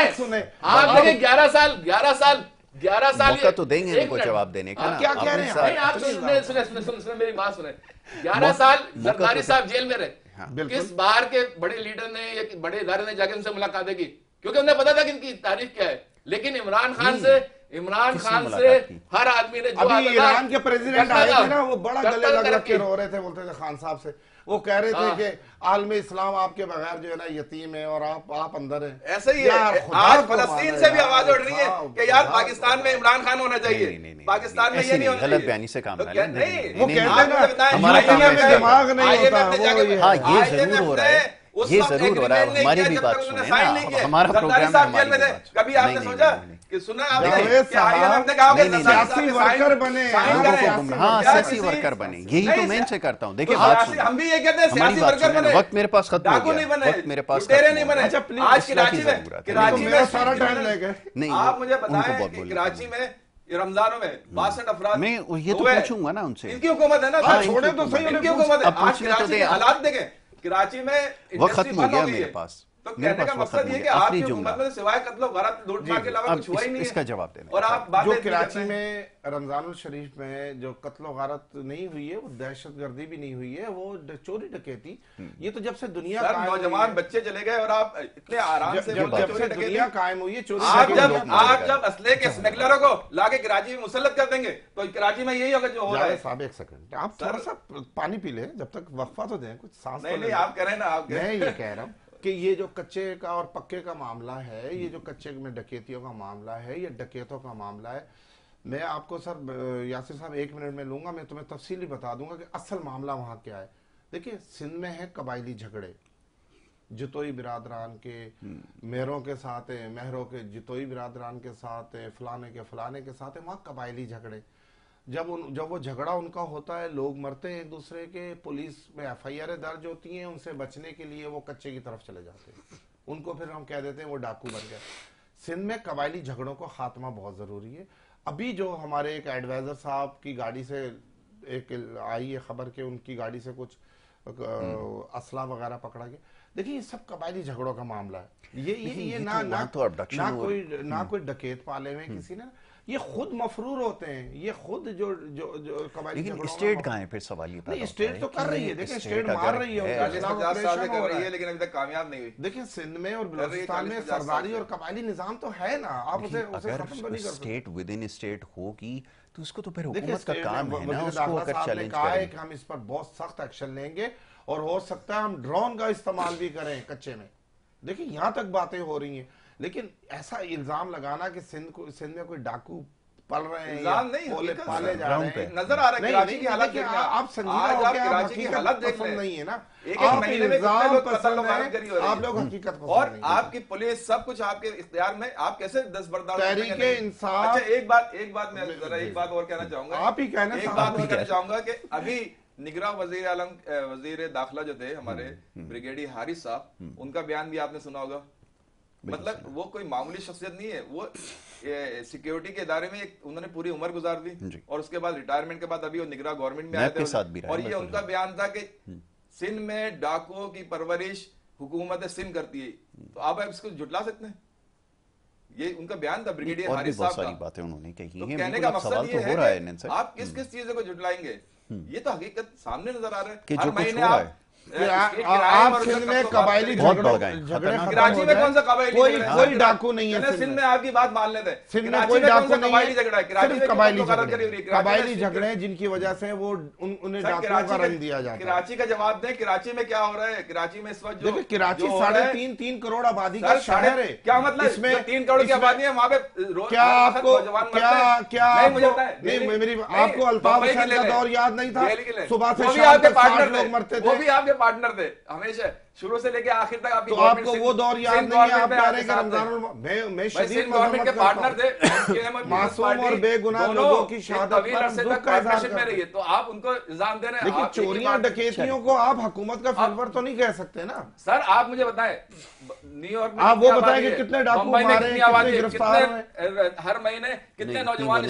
Speaker 2: آپ دیکھیں 11 سال
Speaker 1: موقع تو دیں گے ان کو جواب دینے کا.
Speaker 3: کیا کہہ رہے ہیں
Speaker 2: آپ؟ سنیں میری بات سنیں. 11 سال زرداری صاحب جیل میں رہے. کس باہر کے بڑے لیڈر نے یا بڑے ادارے نے جا کے ان سے ملاقاتیں کی؟ کیونکہ انہیں پتا تھا کہ ان کی تاریخ کیا ہے. لیکن عمران خان سے ہر آدمی نے جو
Speaker 3: ابھی ایران کے پریزیڈنٹ آئے تھے نا, وہ بڑا گلے لگ لگ کے رو رہے تھے, بولتے تھے خان صاحب سے, وہ کہہ رہے تھے کہ عالم اسلام آپ کے بغیر جو ہے نا یتیم ہے اور آپ اندر ہیں.
Speaker 2: ایسا ہی ہے. آج فلسطین سے بھی آواز اٹھ رہی ہے کہ یار پاکستان میں عمران خان ہونا چاہیے, پاکستان میں یہ نہیں ہونا چاہیے.
Speaker 1: غلط بیانی سے کام نہ لیں.
Speaker 3: وہ کہتے ہیں نا دماغ نہیں ہوتا.
Speaker 1: ہاں یہ ضرور ہو رہا ہے. یہ ضرور ہو رہا ہے. ہماری بھی بات سنیں نا, ہمارا پروگرام ہے, ہماری بھی بات.
Speaker 4: کبھی آپ نے سوچا کہ سنا آپ نے کہ آئیے ہم نے کہا کہ
Speaker 3: سیاسی ورکر بنے,
Speaker 1: ہاں سیاسی ورکر بنے, یہی تو میں ان سے کرتا ہوں. دیکھیں بات سنیں,
Speaker 4: ہم بھی یہ کہتے ہیں سیاسی ورکر بنے,
Speaker 1: وقت میرے پاس ختم ہو گیا, وقت میرے پاس
Speaker 4: ٹیرے نہیں بنے. آج
Speaker 3: کراچی میں سارا ٹائم لے گئے.
Speaker 1: نہیں,
Speaker 4: آپ مجھے بتائیں کہ کراچی میں رمضانوں میں 62 افراد,
Speaker 1: میں یہ تو پوچھوں گا نا ان سے.
Speaker 4: ان کی حکومت ہے نا,
Speaker 3: چھوڑے تو صحیح,
Speaker 4: ان کی حکومت ہے. آج کراچی کے حالات دیکھیں, کراچی میں
Speaker 1: وقت ختم ہو گیا میرے پاس.
Speaker 4: تو کہنے کا مقصد یہ کہ آپ کی حکومت میں سوائے قتل و غارت لوٹ مار کے علاوہ کچھ ہوا ہی نہیں ہے.
Speaker 1: اس کا جواب دینا.
Speaker 4: اور آپ
Speaker 3: جو کراچی میں رمضان الشریف میں جو قتل و غارت نہیں ہوئی ہے, وہ دہشت گردی بھی نہیں ہوئی ہے, وہ چوری ڈکیتی, یہ تو جب سے دنیا
Speaker 4: نوجوان بچے چلے گئے اور آپ اتنے آرام سے
Speaker 3: جب سے دنیا قائم ہوئی ہے چوری.
Speaker 4: آپ جب اسلحے کے اسمگلروں کو لا کے کراچی میں مسلط کر دیں گے تو کراچی میں یہی ہوگا جو ہو رہا ہے.
Speaker 3: صاحب ایک سیکنڈ, آپ تھوڑا سا پانی پی لیں, جب تک وقفہ تو دیں, کچھ سانس.
Speaker 4: نہیں آپ کہہ رہے ہیں نا, آپ
Speaker 3: میں یہ کہہ رہا ہوں کہ یہ جو کچے کا اور پکے کا معاملہ ہے, یہ جو کچے میں ڈکیتیوں کا معاملہ ہے, یہ ڈکیتوں کا معاملہ ہے, میں آپ کو سر یاسر صاحب 1 منٹ میں لوں گا, میں تمہیں تفصیلی بتا دوں گا کہ اصل معاملہ وہاں کیا ہے. دیکھیں سندھ میں ہے قبائلی جھگڑے, جتوئی برادران کے میروں کے ساتھ, مہروں کے جتوئی برادران کے ساتھ, فلانے کے ساتھ, وہاں قبائلی جھگڑے. جب وہ جھگڑا ان کا ہوتا ہے, لوگ مرتے ہیں ایک دوسرے کے, پولیس میں FIR درج ہوتی ہیں, ان سے بچنے کے لیے وہ کچے کی طرف چلے جاتے ہیں, ان کو پھر ہم کہہ دیتے ہیں وہ ڈاکو بن گئے. سندھ میں قبائلی جھگڑوں کو خاتمہ بہت ضروری ہے. ابھی جو ہمارے ایک ایڈوائزر صاحب کی گاڑی سے ایک آئی ہے خبر کہ ان کی گاڑی سے کچھ اسلحہ وغیرہ پکڑا گیا, دیکھیں یہ سب قبائلی جھگڑوں کا معاملہ ہے. یہ نہ کوئی ڈکیت پالے ہوئے کسی نے, یہ خود مفرور ہوتے ہیں, یہ خود جو قبائلی
Speaker 1: لیکن اسٹیٹ کہاں ہے پھر سوال یہ پیدا ہوتا ہے.
Speaker 3: اسٹیٹ تو کر رہی ہے, دیکھیں اسٹیٹ مار رہی ہے,
Speaker 4: لیکن ابھی تک کامیاب نہیں ہوئی.
Speaker 3: دیکھیں سندھ میں اور بلوچستان میں سرداری اور قبائلی نظام تو ہے نا, آپ اسے ختم تو نہیں کر سکتے.
Speaker 1: اسٹیٹ ود ان اسٹیٹ ہوگی تو اس کو تو پھر حکومت کا کام ہے نا, اس کو اگر چیلنج کریں
Speaker 3: کہ ہم اس پر بہت سخت ایکشن لیں گے, اور ہو سکتا ہے ہم ڈرون کا استعمال بھی کریں کچے میں. دیکھیں یہاں تک باتیں ہو رہی ہیں, لیکن ایسا الزام لگانا کہ سندھ میں کوئی ڈاکو پل رہے ہیں, پالے جا رہے ہیں,
Speaker 4: نظر آ رہا ہے کراچی کی حالت دیکھ لیں.
Speaker 3: آپ سنجیدہ ہو کے
Speaker 4: کراچی کی حالت دیکھ لیں,
Speaker 3: نہیں ہے نا,
Speaker 4: ایک مہینے میں کتنے لوگ قتل و غارت کری ہو رہی ہیں,
Speaker 3: آپ لوگ حقیقت پسند
Speaker 4: اور آپ کی پولیس سب کچھ آپ کے اختیار میں, آپ کیسے دستبردار.
Speaker 3: تحریک انصاف.
Speaker 4: اچھا ایک بات میں ذرا ایک بات اور کہنا چاہوں گا,
Speaker 3: آپ ہی کہنا,
Speaker 4: ایک بات اور کہنا چاہوں گا کہ ابھی نگراں وزیر داخلہ جو تھے ہمارے بریگیڈیئر حارث صاحب, ان کا بیان بھی آپ نے سنا ہوگا. مطلب وہ کوئی معمولی شخصیت نہیں ہے, وہ سیکیورٹی کے ادارے میں انہوں نے پوری عمر گزار دی, اور اس کے بعد ریٹائرمنٹ کے بعد ابھی وہ نگراں گورنمنٹ میں آئے تھے, اور یہ ان کا بیان تھا کہ سندھ میں ڈاکوؤں کی پرورش حکومت سندھ کرتی ہے. تو آپ اس کو جھٹلا سکتے ہیں؟ یہ ان کا بیان تھا بریگیڈیئر حارث صاحب کا.
Speaker 1: باتیں انہوں نے کہی
Speaker 4: تو
Speaker 1: ہیں,
Speaker 4: کہنے کا مقصد یہ ہے کہ آپ کس
Speaker 1: چیزوں
Speaker 4: کو جھٹلائیں گے, یہ تو حقیقت سامنے نظر آ رہا ہے.
Speaker 1: کہ
Speaker 4: ہر
Speaker 1: جو کچھ
Speaker 4: مہینے
Speaker 1: ہو رہا
Speaker 4: آپ
Speaker 1: ہے,
Speaker 3: آپ سندھ میں قبائلی
Speaker 4: کراچی میں کون سا قبائلی
Speaker 3: کوئی ڈاکو نہیں ہے
Speaker 4: سندھ میں, آپ کی بات مان لیتے ہیں,
Speaker 3: سندھ میں کوئی ڈاکو نہیں ہے,
Speaker 4: صرف
Speaker 3: قبائلی جھگڑے ہیں جن کی وجہ سے وہ انہیں ڈاکوؤں کا رنگ دیا جاتا ہے.
Speaker 4: کراچی کا جواب دیں, کراچی میں کیا ہو رہا ہے. کراچی میں اس وقت جو
Speaker 3: کراچی 3.5 کروڑ آبادی کا شہر ہے.
Speaker 4: کیا مطلب اس میں 3 کروڑ کی آبادی ہے, وہاں پہ
Speaker 3: کیا آپ کو آپ کو الطاف حسین کا دور یاد نہیں تھا, صبح سے شام تک 60 لوگ مرتے تھے,
Speaker 4: وہ بھی آپ کے پارٹنر تھے ہمیشہ شروع سے لے کے آخر تک.
Speaker 3: تو آپ کو وہ دور یاد نہیں ہے, آپ کہہ رہے ہیں کہ رمضان میں شدید
Speaker 4: گورنمنٹ کے پارٹنر تھے,
Speaker 3: معصوم اور بے گناہ لوگوں کی شہادت پر دکھ کا اظہار کرتے ہیں.
Speaker 4: تو آپ ان کو الزام دے رہے ہیں.
Speaker 3: لیکن چوریاں ڈکیتیوں کو آپ حکومت کا فیلور تو نہیں کہہ سکتے نا
Speaker 4: سر. آپ مجھے بتائیں نیو یارک میں
Speaker 3: آپ وہ بتائیں کہ کتنے ڈاکو مارے ہیں, کتنے گرفتار ہوئے,
Speaker 4: ہر مہینے کتنے نوجوان.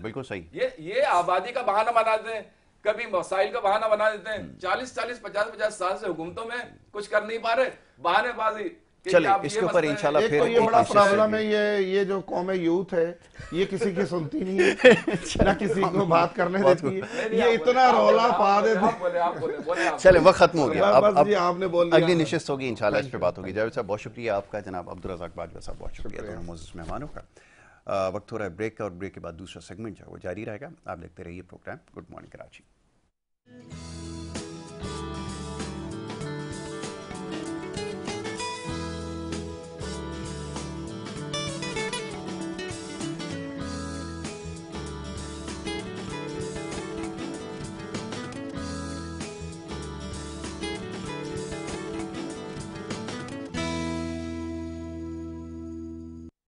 Speaker 1: بالکل صحیح.
Speaker 4: یہ آبادی کا بہانہ بناتے ہیں, کبھی مسائل کا بہانہ بنا دیتے ہیں. 40-50 سال سے حکومتوں میں کچھ کر نہیں پا رہے, بہانے بازی.
Speaker 1: چلے اس کے اوپر انشاءاللہ
Speaker 3: ایک تو یہ بڑا پرابلم ہے, یہ جو قوم یوتھ ہے یہ کسی کی سنتی نہیں ہے, نہ کسی کو بات کرنے دیتی ہے, یہ اتنا رولا پا دیتے.
Speaker 1: چلے وقت ختم ہو گیا, اب
Speaker 3: آپ نے بول دیا,
Speaker 1: اگلی نشست ہوگی انشاءاللہ اس پہ بات ہوگی. جاوید صاحب بہت شکریہ آپ کا, جناب عبدالرزاق باجوہ صاحب بہت شکریہ دونوں معزز مہمانوں کا. وقت ہو رہا ہے بریک کا, اور بریک کے بعد دوسرا سیگمنٹ جو ہے وہ جاری رہے گا. آپ دیکھتے رہیے پروگرام گڈ مارننگ کراچی.